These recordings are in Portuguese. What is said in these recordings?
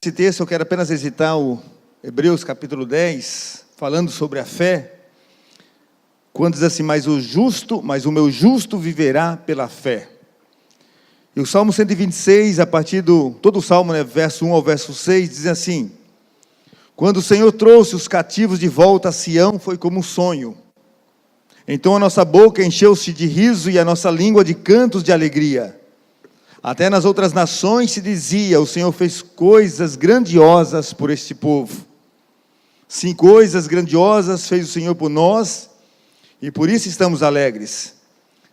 Esse texto eu quero apenas recitar o Hebreus capítulo 10, falando sobre a fé, quando diz assim, mas o meu justo viverá pela fé. E o Salmo 126, a partir todo o Salmo, verso 1 ao verso 6, diz assim, quando o Senhor trouxe os cativos de volta a Sião, foi como um sonho. Então a nossa boca encheu-se de riso e a nossa língua de cantos de alegria. Até nas outras nações se dizia, o Senhor fez coisas grandiosas por este povo. Sim, coisas grandiosas fez o Senhor por nós, e por isso estamos alegres.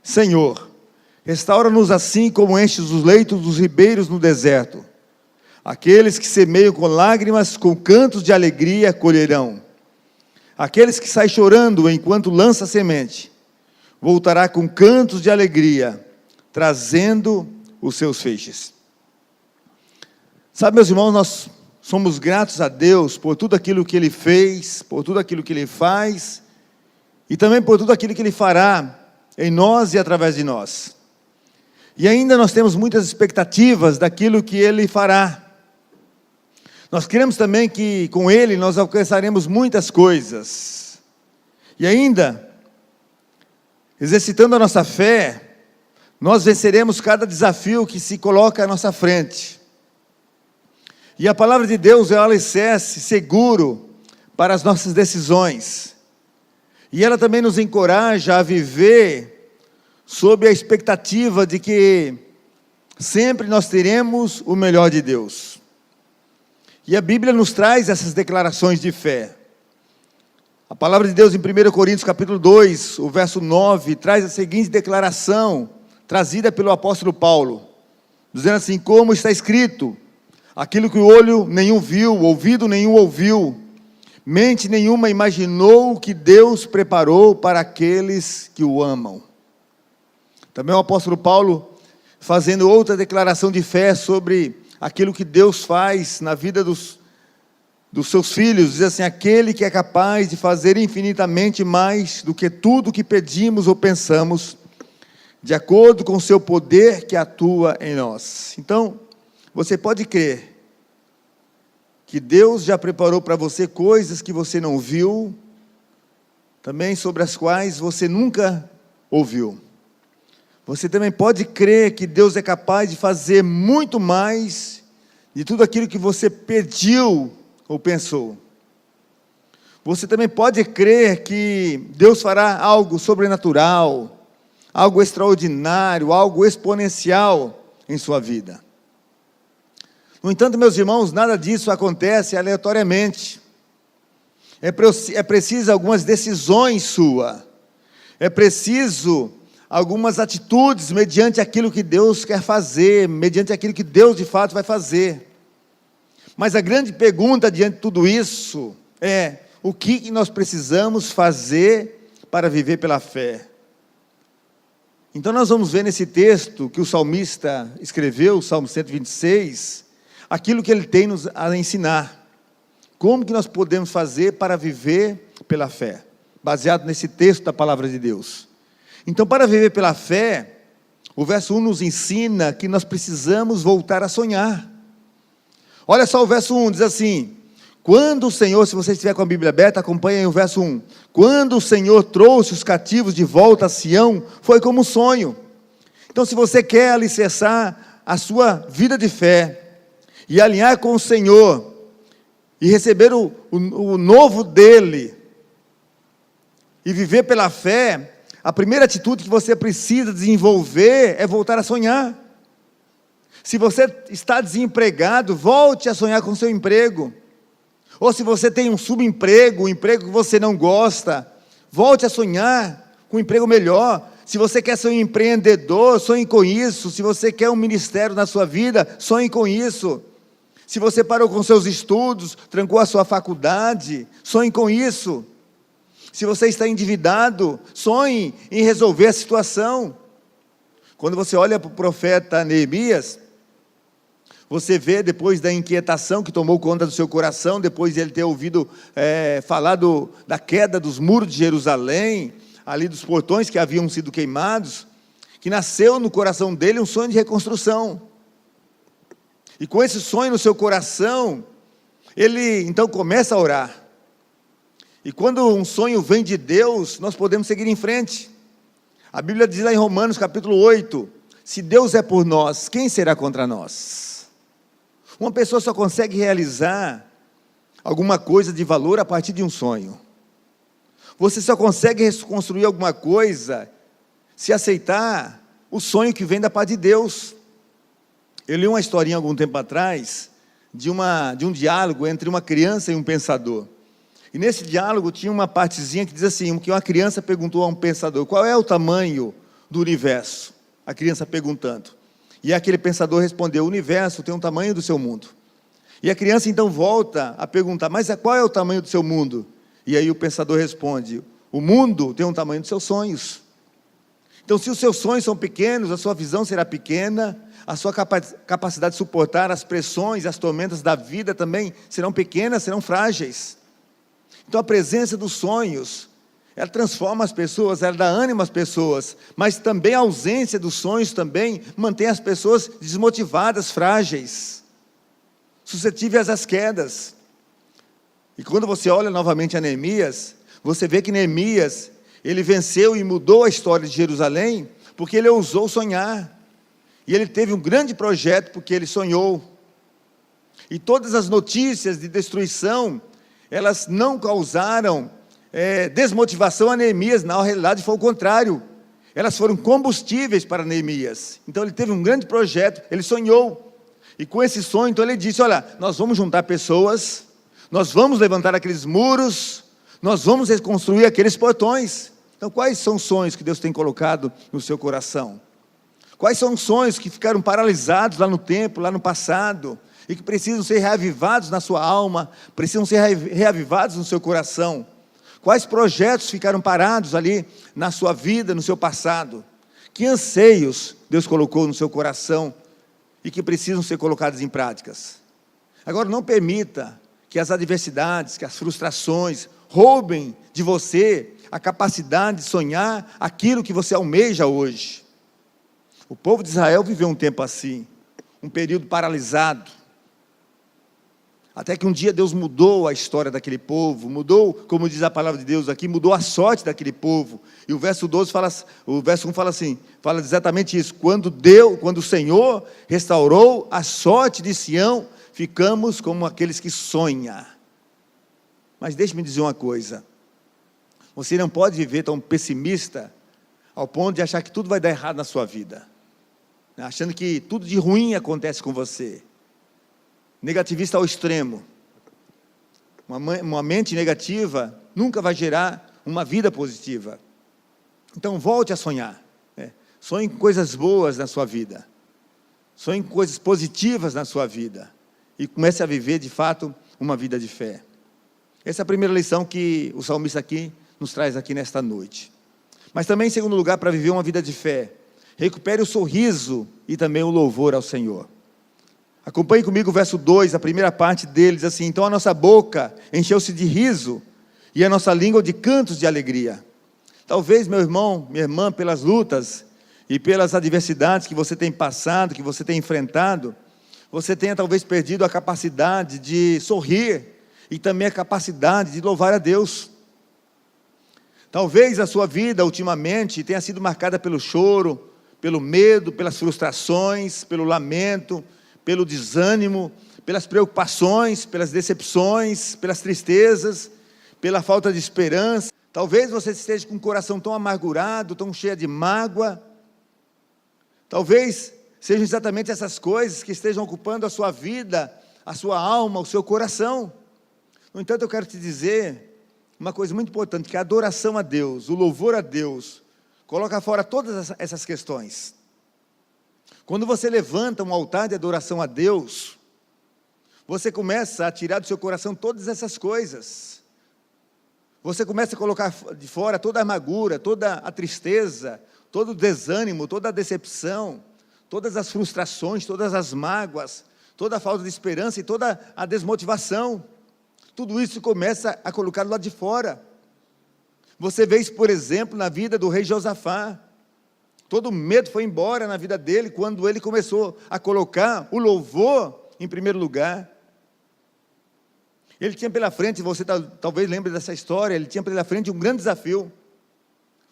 Senhor, restaura-nos assim como enches os leitos dos ribeiros no deserto. Aqueles que semeiam com lágrimas, com cantos de alegria colherão. Aqueles que saem chorando enquanto lança semente, voltará com cantos de alegria, trazendo os seus feixes. Sabe, meus irmãos, nós somos gratos a Deus por tudo aquilo que Ele fez, por tudo aquilo que Ele faz, e também por tudo aquilo que Ele fará em nós e através de nós. E ainda nós temos muitas expectativas daquilo que Ele fará. Nós queremos também que com Ele nós alcançaremos muitas coisas. E ainda, exercitando a nossa fé, nós venceremos cada desafio que se coloca à nossa frente. E a palavra de Deus é o alicerce seguro para as nossas decisões. E ela também nos encoraja a viver sob a expectativa de que sempre nós teremos o melhor de Deus. E a Bíblia nos traz essas declarações de fé. A palavra de Deus em 1 Coríntios capítulo 2, o verso 9, traz a seguinte declaração, trazida pelo apóstolo Paulo, dizendo assim, como está escrito, aquilo que o olho nenhum viu, ouvido nenhum ouviu, mente nenhuma imaginou que Deus preparou para aqueles que o amam. Também o apóstolo Paulo, fazendo outra declaração de fé sobre aquilo que Deus faz na vida dos seus filhos, diz assim, aquele que é capaz de fazer infinitamente mais do que tudo que pedimos ou pensamos, de acordo com o seu poder que atua em nós. Então, você pode crer que Deus já preparou para você coisas que você não viu, também sobre as quais você nunca ouviu. Você também pode crer que Deus é capaz de fazer muito mais de tudo aquilo que você pediu ou pensou. Você também pode crer que Deus fará algo sobrenatural, algo extraordinário, algo exponencial em sua vida. No entanto, meus irmãos, nada disso acontece aleatoriamente. É preciso algumas decisões suas. É preciso algumas atitudes mediante aquilo que Deus quer fazer, mediante aquilo que Deus de fato vai fazer. Mas a grande pergunta diante de tudo isso é, o que nós precisamos fazer para viver pela fé? Então nós vamos ver nesse texto que o salmista escreveu, o Salmo 126, aquilo que ele tem nos a ensinar. Como que nós podemos fazer para viver pela fé? Baseado nesse texto da palavra de Deus. Então, para viver pela fé, o verso 1 nos ensina que nós precisamos voltar a sonhar. Olha só o verso 1, diz assim, quando o Senhor, se você estiver com a Bíblia aberta, acompanhe aí o verso 1. Quando o Senhor trouxe os cativos de volta a Sião, foi como um sonho. Então, se você quer alicerçar a sua vida de fé, e alinhar com o Senhor, e receber o novo dEle, e viver pela fé, a primeira atitude que você precisa desenvolver é voltar a sonhar. Se você está desempregado, volte a sonhar com o seu emprego. Ou se você tem um subemprego, um emprego que você não gosta, volte a sonhar com um emprego melhor. Se você quer ser um empreendedor, sonhe com isso. Se você quer um ministério na sua vida, sonhe com isso. Se você parou com seus estudos, trancou a sua faculdade, sonhe com isso. Se você está endividado, sonhe em resolver a situação. Quando você olha para o profeta Neemias, você vê depois da inquietação que tomou conta do seu coração, depois de ele ter ouvido falar da queda dos muros de Jerusalém, ali dos portões que haviam sido queimados, que nasceu no coração dele um sonho de reconstrução. E com esse sonho no seu coração, ele então começa a orar. E quando um sonho vem de Deus, nós podemos seguir em frente. A Bíblia diz lá em Romanos capítulo 8, se Deus é por nós, quem será contra nós? Uma pessoa só consegue realizar alguma coisa de valor a partir de um sonho. Você só consegue reconstruir alguma coisa se aceitar o sonho que vem da parte de Deus. Eu li uma historinha algum tempo atrás, de um diálogo entre uma criança e um pensador. E nesse diálogo tinha uma partezinha que diz assim, que uma criança perguntou a um pensador, qual é o tamanho do universo? A criança perguntando. E aquele pensador respondeu, o universo tem o tamanho do seu mundo. E a criança então volta a perguntar, mas qual é o tamanho do seu mundo? E aí o pensador responde, o mundo tem o tamanho dos seus sonhos. Então se os seus sonhos são pequenos, a sua visão será pequena, a sua capacidade de suportar as pressões, as tormentas da vida também serão pequenas, serão frágeis. Então a presença dos sonhos, ela transforma as pessoas, ela dá ânimo às pessoas, mas também a ausência dos sonhos também mantém as pessoas desmotivadas, frágeis, suscetíveis às quedas. E quando você olha novamente a Neemias, você vê que Neemias, ele venceu e mudou a história de Jerusalém, porque ele ousou sonhar. E ele teve um grande projeto porque ele sonhou. E todas as notícias de destruição, elas não causaram desmotivação a Neemias, na realidade foi o contrário. Elas foram combustíveis para Neemias. Então ele teve um grande projeto, ele sonhou. E com esse sonho, então ele disse, olha, nós vamos juntar pessoas, nós vamos levantar aqueles muros, nós vamos reconstruir aqueles portões. Então quais são os sonhos que Deus tem colocado no seu coração? Quais são os sonhos que ficaram paralisados lá no tempo, lá no passado, e que precisam ser reavivados na sua alma, precisam ser reavivados no seu coração? Quais projetos ficaram parados ali na sua vida, no seu passado? Que anseios Deus colocou no seu coração e que precisam ser colocados em práticas? Agora não permita que as adversidades, que as frustrações roubem de você a capacidade de sonhar aquilo que você almeja hoje. O povo de Israel viveu um tempo assim, um período paralisado, até que um dia Deus mudou a história daquele povo, mudou, como diz a palavra de Deus aqui, mudou a sorte daquele povo. E o verso 12 fala, o verso 1 fala assim, fala exatamente isso, quando o Senhor restaurou a sorte de Sião, ficamos como aqueles que sonham. Mas deixe-me dizer uma coisa, você não pode viver tão pessimista, ao ponto de achar que tudo vai dar errado na sua vida, achando que tudo de ruim acontece com você, negativista ao extremo. Uma mente negativa nunca vai gerar uma vida positiva. Então volte a sonhar, sonhe com coisas boas na sua vida, sonhe com coisas positivas na sua vida, e comece a viver de fato uma vida de fé. Essa é a primeira lição que o salmista aqui nos traz aqui nesta noite. Mas também, em segundo lugar, para viver uma vida de fé, recupere o sorriso e também o louvor ao Senhor. Acompanhe comigo o verso 2, a primeira parte dele, diz assim, então a nossa boca encheu-se de riso, e a nossa língua de cantos de alegria. Talvez, meu irmão, minha irmã, pelas lutas e pelas adversidades que você tem passado, que você tem enfrentado, você tenha talvez perdido a capacidade de sorrir, e também a capacidade de louvar a Deus. Talvez a sua vida ultimamente tenha sido marcada pelo choro, pelo medo, pelas frustrações, pelo lamento, pelo desânimo, pelas preocupações, pelas decepções, pelas tristezas, pela falta de esperança. Talvez você esteja com o coração tão amargurado, tão cheio de mágoa. Talvez sejam exatamente essas coisas que estejam ocupando a sua vida, a sua alma, o seu coração. No entanto, eu quero te dizer uma coisa muito importante, que a adoração a Deus, o louvor a Deus, coloca fora todas essas questões. Quando você levanta um altar de adoração a Deus, você começa a tirar do seu coração todas essas coisas. Você começa a colocar de fora toda a amargura, toda a tristeza, todo o desânimo, toda a decepção, todas as frustrações, todas as mágoas, toda a falta de esperança e toda a desmotivação. Tudo isso começa a colocar do lado de fora. Você vê isso, por exemplo, na vida do rei Josafá. Todo o medo foi embora na vida dele, quando ele começou a colocar o louvor em primeiro lugar. Ele tinha pela frente, você talvez lembre dessa história, ele tinha pela frente um grande desafio.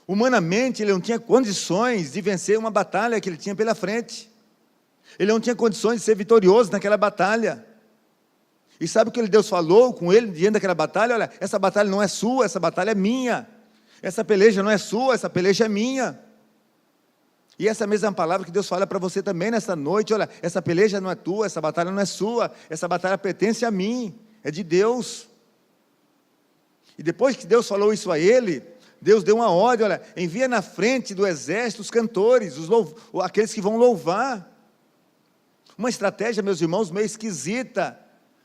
Humanamente, ele não tinha condições de vencer uma batalha que ele tinha pela frente. Ele não tinha condições de ser vitorioso naquela batalha. E sabe o que Deus falou com ele diante daquela batalha? Olha, essa batalha não é sua, essa batalha é minha. Essa peleja não é sua, essa peleja é minha. E essa mesma palavra que Deus fala para você também nessa noite, olha, essa peleja não é tua, essa batalha não é sua, essa batalha pertence a mim, é de Deus. E depois que Deus falou isso a ele, Deus deu uma ordem, olha, envia na frente do exército os cantores, aqueles que vão louvar. Uma estratégia, meus irmãos, meio esquisita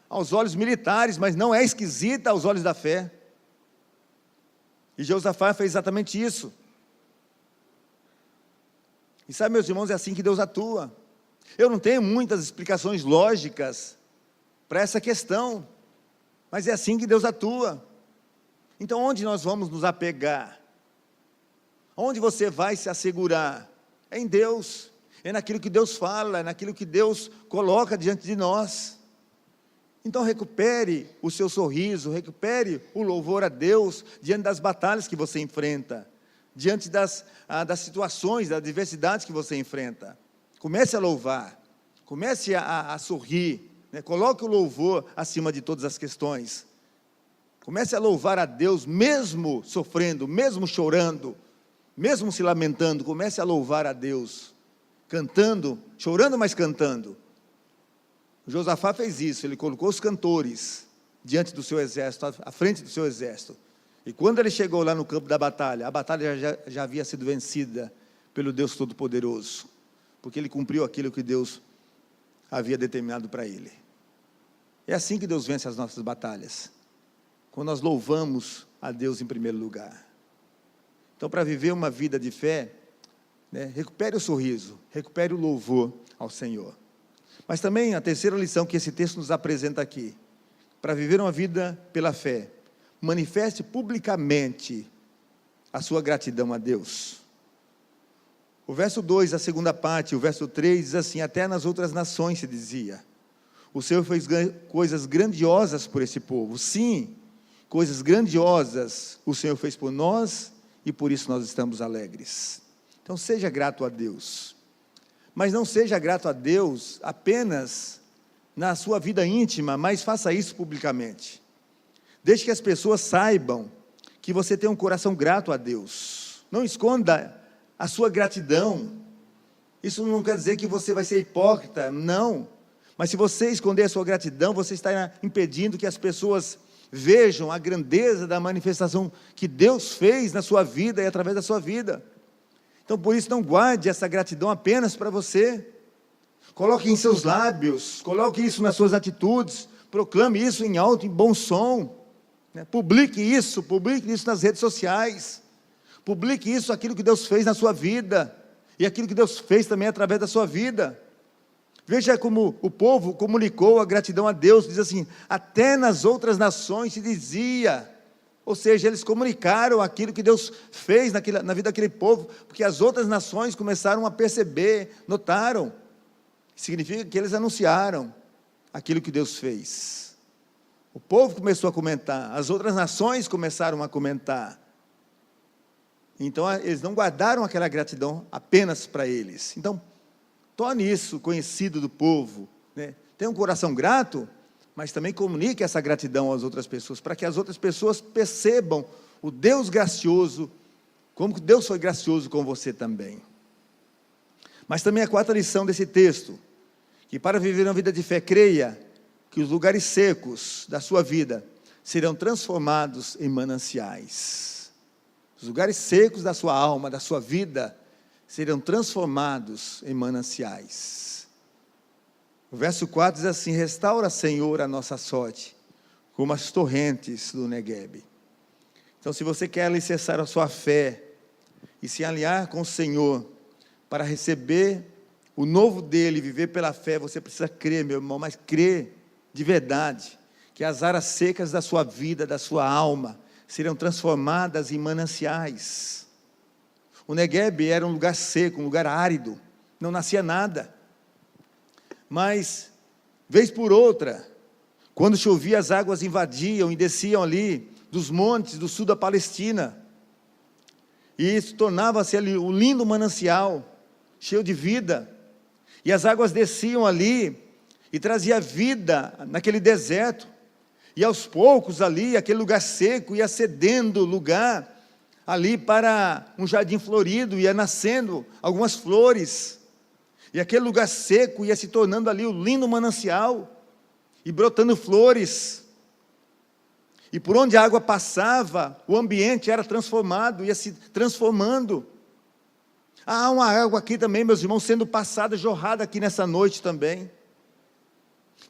aos olhos militares, mas não é esquisita aos olhos da fé. E Josafá fez exatamente isso. E sabe, meus irmãos, é assim que Deus atua. Eu não tenho muitas explicações lógicas para essa questão, mas é assim que Deus atua. Então, onde nós vamos nos apegar? Onde você vai se assegurar? É em Deus, é naquilo que Deus fala, é naquilo que Deus coloca diante de nós. Então recupere o seu sorriso, recupere o louvor a Deus, diante das batalhas que você enfrenta, diante das situações, das adversidades que você enfrenta. Comece a louvar, comece a sorrir, né? Coloque o louvor acima de todas as questões. Comece a louvar a Deus, mesmo sofrendo, mesmo chorando, mesmo se lamentando, comece a louvar a Deus, cantando, chorando, mas cantando. Josafá fez isso, ele colocou os cantores diante do seu exército, à frente do seu exército. E quando ele chegou lá no campo da batalha, a batalha já havia sido vencida pelo Deus Todo-Poderoso, porque ele cumpriu aquilo que Deus havia determinado para ele. É assim que Deus vence as nossas batalhas, quando nós louvamos a Deus em primeiro lugar. Então, para viver uma vida de fé, né, recupere o sorriso, recupere o louvor ao Senhor. Mas também a terceira lição que esse texto nos apresenta aqui, para viver uma vida pela fé, manifeste publicamente a sua gratidão a Deus. O verso 2, a segunda parte, o verso 3 diz assim: até nas outras nações se dizia, o Senhor fez coisas grandiosas por esse povo. Sim, coisas grandiosas o Senhor fez por nós e por isso nós estamos alegres. Então seja grato a Deus. Mas não seja grato a Deus apenas na sua vida íntima, mas faça isso publicamente. Deixe que as pessoas saibam que você tem um coração grato a Deus. Não esconda a sua gratidão. Isso não quer dizer que você vai ser hipócrita, não. Mas se você esconder a sua gratidão, você está impedindo que as pessoas vejam a grandeza da manifestação que Deus fez na sua vida e através da sua vida. Então, por isso, não guarde essa gratidão apenas para você. Coloque em seus lábios, coloque isso nas suas atitudes, proclame isso em alto, em bom som, né? Publique isso nas redes sociais, publique isso, aquilo que Deus fez na sua vida, e aquilo que Deus fez também através da sua vida. Veja como o povo comunicou a gratidão a Deus, diz assim, até nas outras nações se dizia. Ou seja, eles comunicaram aquilo que Deus fez na vida daquele povo, porque as outras nações começaram a perceber, notaram. Significa que eles anunciaram aquilo que Deus fez. O povo começou a comentar, as outras nações começaram a comentar. Então, eles não guardaram aquela gratidão apenas para eles. Então, torne isso conhecido do povo, né? Tenha um coração grato, mas também comunique essa gratidão às outras pessoas, para que as outras pessoas percebam o Deus gracioso, como que Deus foi gracioso com você também. Mas também a quarta lição desse texto, que para viver uma vida de fé, creia que os lugares secos da sua vida serão transformados em mananciais. Os lugares secos da sua alma, da sua vida, serão transformados em mananciais. O verso 4 diz assim, restaura, Senhor, a nossa sorte, como as torrentes do Neguebe. Então, se você quer alicerçar a sua fé, e se alinhar com o Senhor, para receber o novo dele, viver pela fé, você precisa crer, meu irmão, mas crer de verdade, que as áreas secas da sua vida, da sua alma, serão transformadas em mananciais. O Neguebe era um lugar seco, um lugar árido, não nascia nada. Mas Vez por outra, quando chovia, as águas invadiam e desciam ali dos montes do sul da Palestina. E isso tornava-se ali um lindo manancial, cheio de vida. E as águas desciam ali e trazia vida naquele deserto. E aos poucos ali, aquele lugar seco ia cedendo lugar ali para um jardim florido, ia nascendo algumas flores. E aquele lugar seco ia se tornando ali um lindo manancial e brotando flores. E por onde a água passava, o ambiente era transformado, ia se transformando. Há uma água aqui também, meus irmãos, sendo passada, jorrada aqui nessa noite também,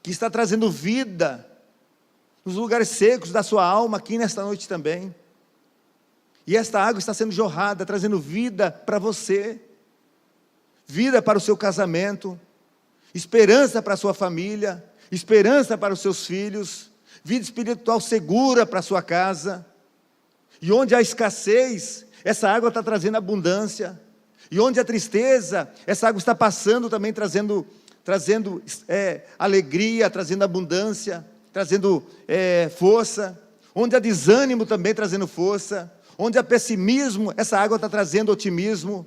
que está trazendo vida nos lugares secos da sua alma aqui nesta noite também. E esta água está sendo jorrada, trazendo vida para você, vida para o seu casamento, esperança para a sua família, esperança para os seus filhos, vida espiritual segura para a sua casa. E onde há escassez, essa água está trazendo abundância. E onde há tristeza, essa água está passando também, trazendo alegria, trazendo abundância, trazendo força. Onde há desânimo também trazendo força. Onde há pessimismo, essa água está trazendo otimismo.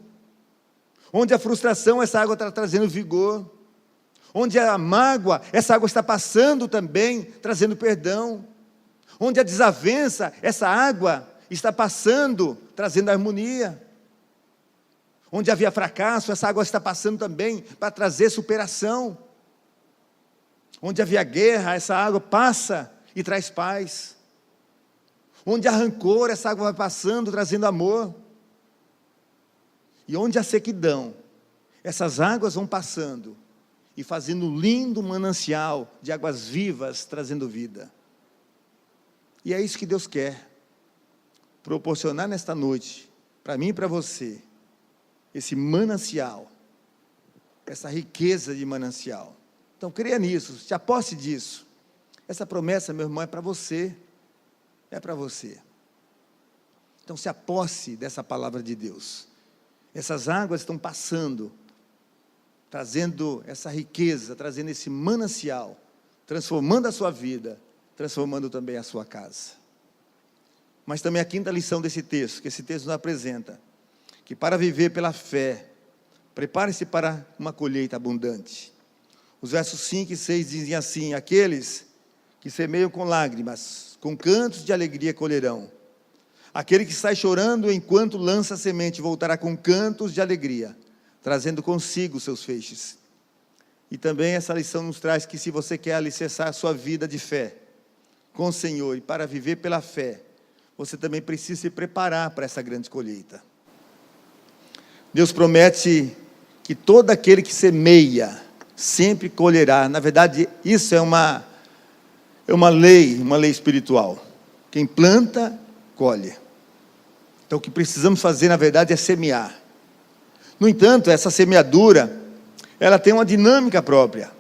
Onde há frustração, essa água está trazendo vigor. Onde há mágoa, essa água está passando também, trazendo perdão. Onde há desavença, essa água está passando, trazendo harmonia. Onde havia fracasso, essa água está passando também para trazer superação. Onde havia guerra, essa água passa e traz paz. Onde há rancor, essa água vai passando, trazendo amor. E onde há sequidão, essas águas vão passando e fazendo um lindo manancial de águas vivas, trazendo vida. E é isso que Deus quer proporcionar nesta noite, para mim e para você, esse manancial, essa riqueza de manancial. Então creia nisso, se aposse disso. Essa promessa, meu irmão, é para você, é para você. Então se aposse dessa palavra de Deus. Essas águas estão passando, trazendo essa riqueza, trazendo esse manancial, transformando a sua vida, transformando também a sua casa. Mas também a quinta lição desse texto, que esse texto nos apresenta, que para viver pela fé, prepare-se para uma colheita abundante. Os versos 5 e 6 dizem assim: aqueles que semeiam com lágrimas, com cantos de alegria colherão. Aquele que sai chorando enquanto lança a semente, voltará com cantos de alegria, trazendo consigo os seus feixes. E também essa lição nos traz que se você quer alicerçar a sua vida de fé com o Senhor, e para viver pela fé, você também precisa se preparar para essa grande colheita. Deus promete que todo aquele que semeia, sempre colherá. Na verdade, isso é uma lei espiritual. Quem planta, colhe. Então o que precisamos fazer, na verdade, é semear. No entanto, essa semeadura, ela tem uma dinâmica própria.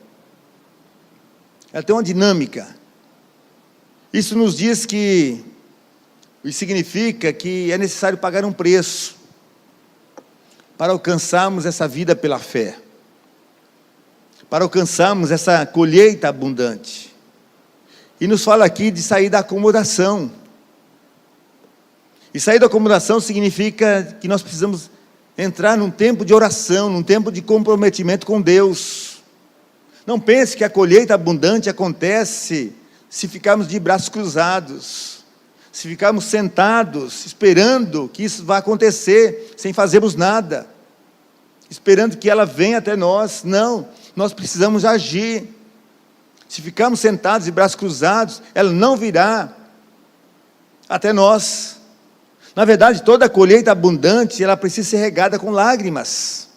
Ela tem uma dinâmica. Isso nos diz que, e significa que é necessário pagar um preço para alcançarmos essa vida pela fé, para alcançarmos essa colheita abundante. E nos fala aqui de sair da acomodação. E sair da acomodação significa que nós precisamos entrar num tempo de oração, num tempo de comprometimento com Deus. Não pense que a colheita abundante acontece se ficarmos de braços cruzados, se ficarmos sentados, esperando que isso vá acontecer, sem fazermos nada, esperando que ela venha até nós. Não, nós precisamos agir. Se ficarmos sentados de braços cruzados, ela não virá até nós. Na verdade, toda colheita abundante, ela precisa ser regada com lágrimas.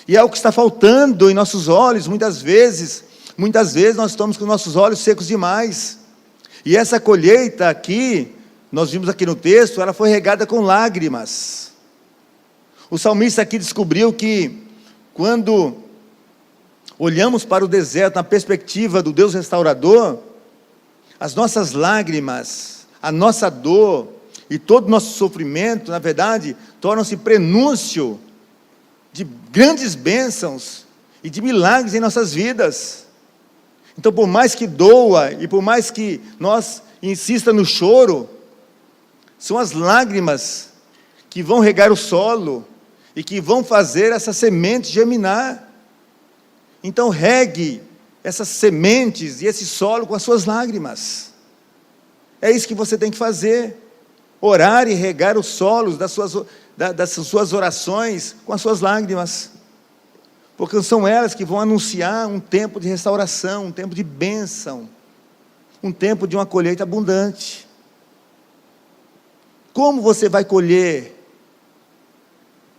E é o que está faltando em nossos olhos, muitas vezes nós estamos com nossos olhos secos demais. E essa colheita aqui, nós vimos aqui no texto, ela foi regada com lágrimas. O salmista aqui descobriu que, quando olhamos para o deserto na perspectiva do Deus restaurador, as nossas lágrimas, a nossa dor e todo o nosso sofrimento, na verdade, tornam-se prenúncio de grandes bênçãos e de milagres em nossas vidas. Então, por mais que doa, e por mais que nós insista no choro, são as lágrimas que vão regar o solo, e que vão fazer essa semente germinar. Então regue essas sementes e esse solo com as suas lágrimas. É isso que você tem que fazer, orar e regar os solos das suas orações com as suas lágrimas, porque são elas que vão anunciar um tempo de restauração, um tempo de bênção, um tempo de uma colheita abundante. Como você vai colher?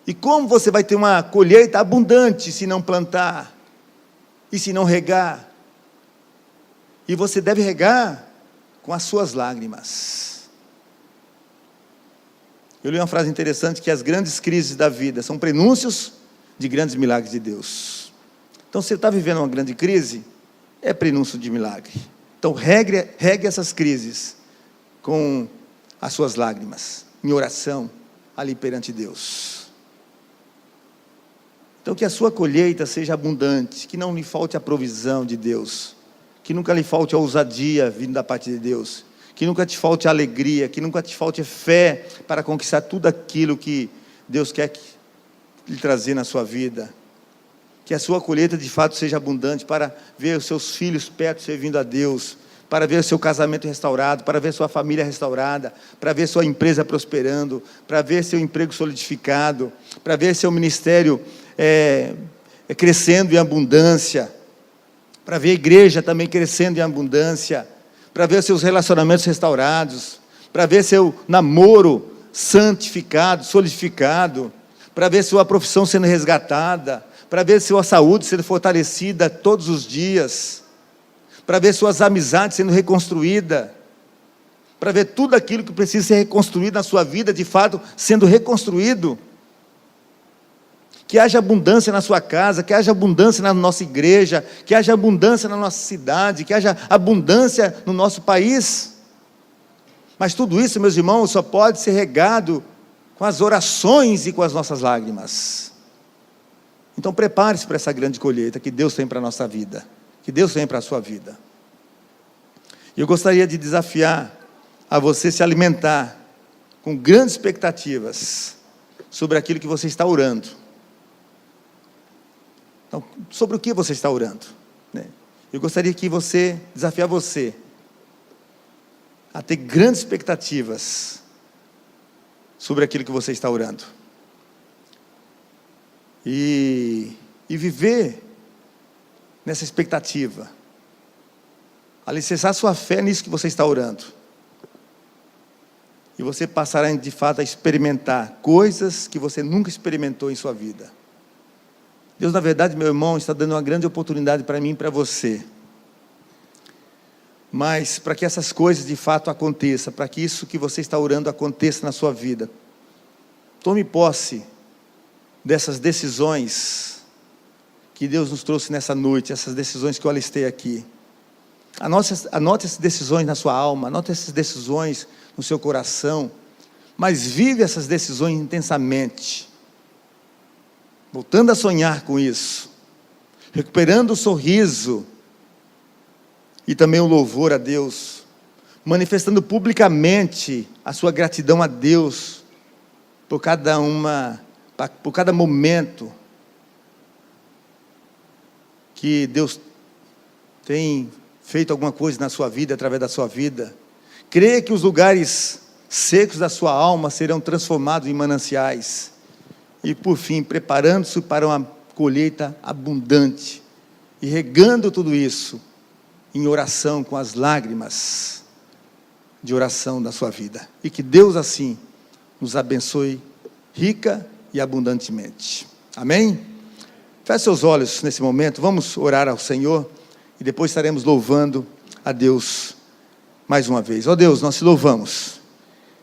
E como você vai ter uma colheita abundante se não plantar e se não regar? E você deve regar com as suas lágrimas. Eu li uma frase interessante, que as grandes crises da vida são prenúncios de grandes milagres de Deus. Então, se você está vivendo uma grande crise, é prenúncio de milagre. Então, regue essas crises com as suas lágrimas, em oração, ali perante Deus. Então, que a sua colheita seja abundante, que não lhe falte a provisão de Deus, que nunca lhe falte a ousadia vindo da parte de Deus, que nunca te falte a alegria, que nunca te falte fé para conquistar tudo aquilo que Deus quer lhe trazer na sua vida. Que a sua colheita de fato seja abundante, para ver os seus filhos perto servindo a Deus, para ver o seu casamento restaurado, para ver sua família restaurada, para ver sua empresa prosperando, para ver seu emprego solidificado, para ver seu ministério crescendo em abundância, para ver a igreja também crescendo em abundância, para ver seus relacionamentos restaurados, para ver seu namoro santificado, solidificado, para ver sua profissão sendo resgatada, para ver sua saúde sendo fortalecida todos os dias, para ver suas amizades sendo reconstruídas, para ver tudo aquilo que precisa ser reconstruído na sua vida, de fato, sendo reconstruído. Que haja abundância na sua casa, que haja abundância na nossa igreja, que haja abundância na nossa cidade, que haja abundância no nosso país. Mas tudo isso, meus irmãos, só pode ser regado com as orações e com as nossas lágrimas. Então prepare-se para essa grande colheita que Deus tem para a nossa vida, que Deus tem para a sua vida. E eu gostaria de desafiar a você se alimentar com grandes expectativas sobre aquilo que você está orando. Então, sobre o que você está orando? Eu gostaria que desafiar você a ter grandes expectativas sobre aquilo que você está orando. E viver nessa expectativa. Alicerçar sua fé nisso que você está orando. E você passará de fato a experimentar coisas que você nunca experimentou em sua vida. Deus, na verdade, meu irmão, está dando uma grande oportunidade para mim e para você. Mas para que essas coisas de fato aconteçam, para que isso que você está orando aconteça na sua vida, tome posse dessas decisões que Deus nos trouxe nessa noite, essas decisões que eu alistei aqui. Anote essas decisões na sua alma, anote essas decisões no seu coração, mas vive essas decisões intensamente, voltando a sonhar com isso, recuperando o sorriso e também o louvor a Deus, manifestando publicamente a sua gratidão a Deus por cada momento que Deus tem feito alguma coisa na sua vida, através da sua vida. Creia que os lugares secos da sua alma serão transformados em mananciais. E por fim, preparando-se para uma colheita abundante. E regando tudo isso em oração, com as lágrimas de oração da sua vida. E que Deus assim nos abençoe rica e abundantemente. Amém? Feche seus olhos nesse momento, vamos orar ao Senhor e depois estaremos louvando a Deus mais uma vez. Ó Deus, nós te louvamos,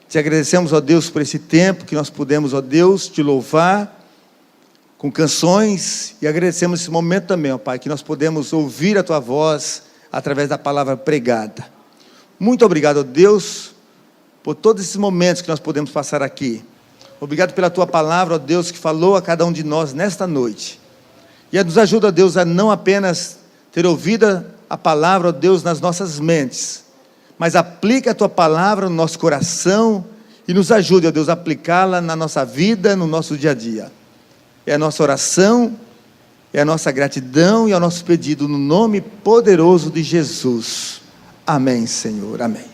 te agradecemos, ó Deus, por esse tempo que nós pudemos, ó Deus, te louvar com canções, e agradecemos esse momento também, ó Pai, que nós podemos ouvir a tua voz através da palavra pregada. Muito obrigado, ó Deus, por todos esses momentos que nós podemos passar aqui. Obrigado pela tua palavra, ó Deus, que falou a cada um de nós nesta noite. E nos ajuda, Deus, a não apenas ter ouvido a palavra, ó Deus, nas nossas mentes, mas aplica a tua palavra no nosso coração e nos ajude, ó Deus, a aplicá-la na nossa vida, no nosso dia a dia. É a nossa oração, é a nossa gratidão e é o nosso pedido no nome poderoso de Jesus. Amém, Senhor, amém.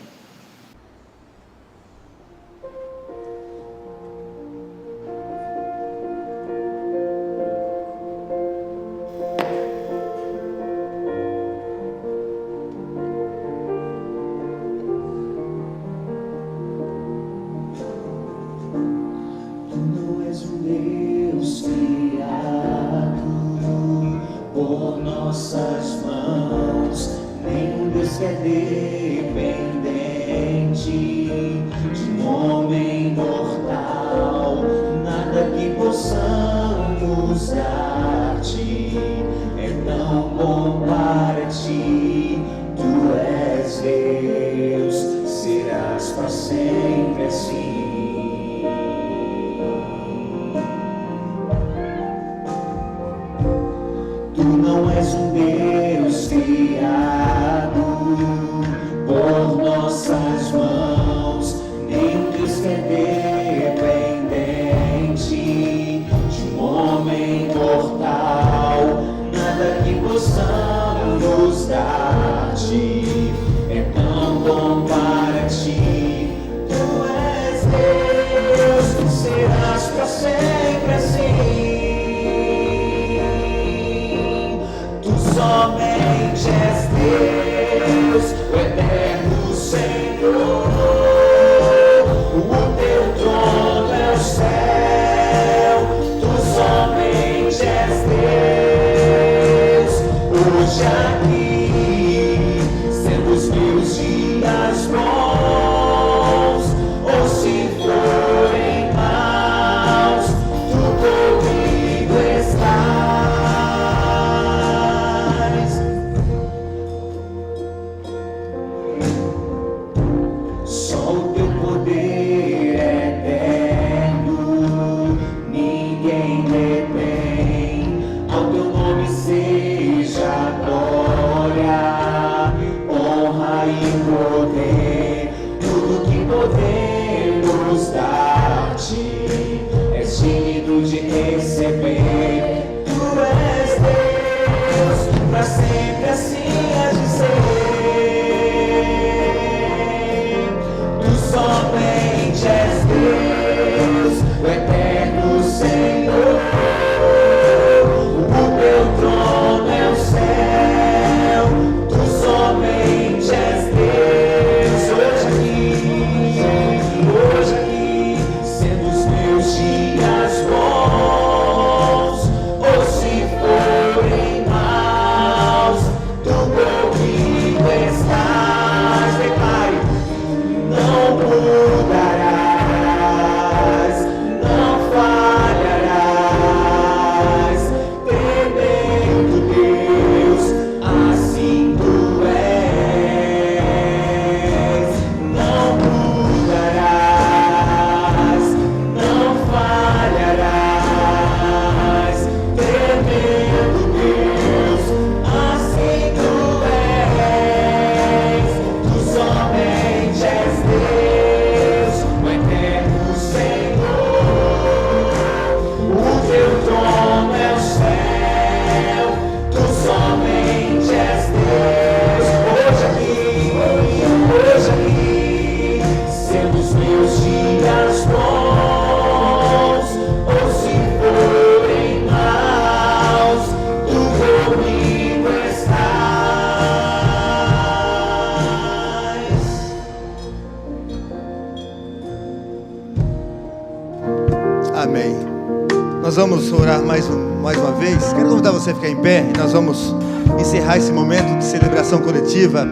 Amém. Nós vamos orar mais uma vez. Quero convidar você a ficar em pé e nós vamos encerrar esse momento de celebração coletiva,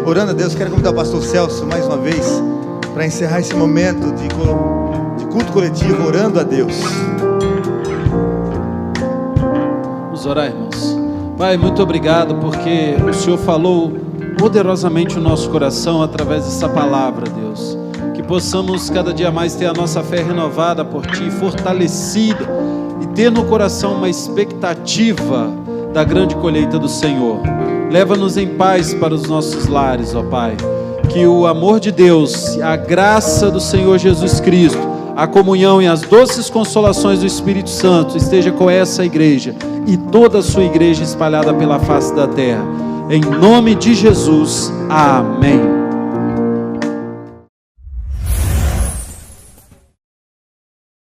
orando a Deus. Quero convidar o pastor Celso mais uma vez para encerrar esse momento de culto coletivo, orando a Deus. Vamos orar, irmãos. Pai, muito obrigado porque o Senhor falou poderosamente o nosso coração através dessa palavra, Deus. Que possamos cada dia mais ter a nossa fé renovada por Ti, fortalecida, e ter no coração uma expectativa da grande colheita do Senhor. Leva-nos em paz para os nossos lares, ó Pai. Que o amor de Deus, a graça do Senhor Jesus Cristo, a comunhão e as doces consolações do Espírito Santo esteja com essa igreja e toda a sua igreja espalhada pela face da terra. Em nome de Jesus, amém.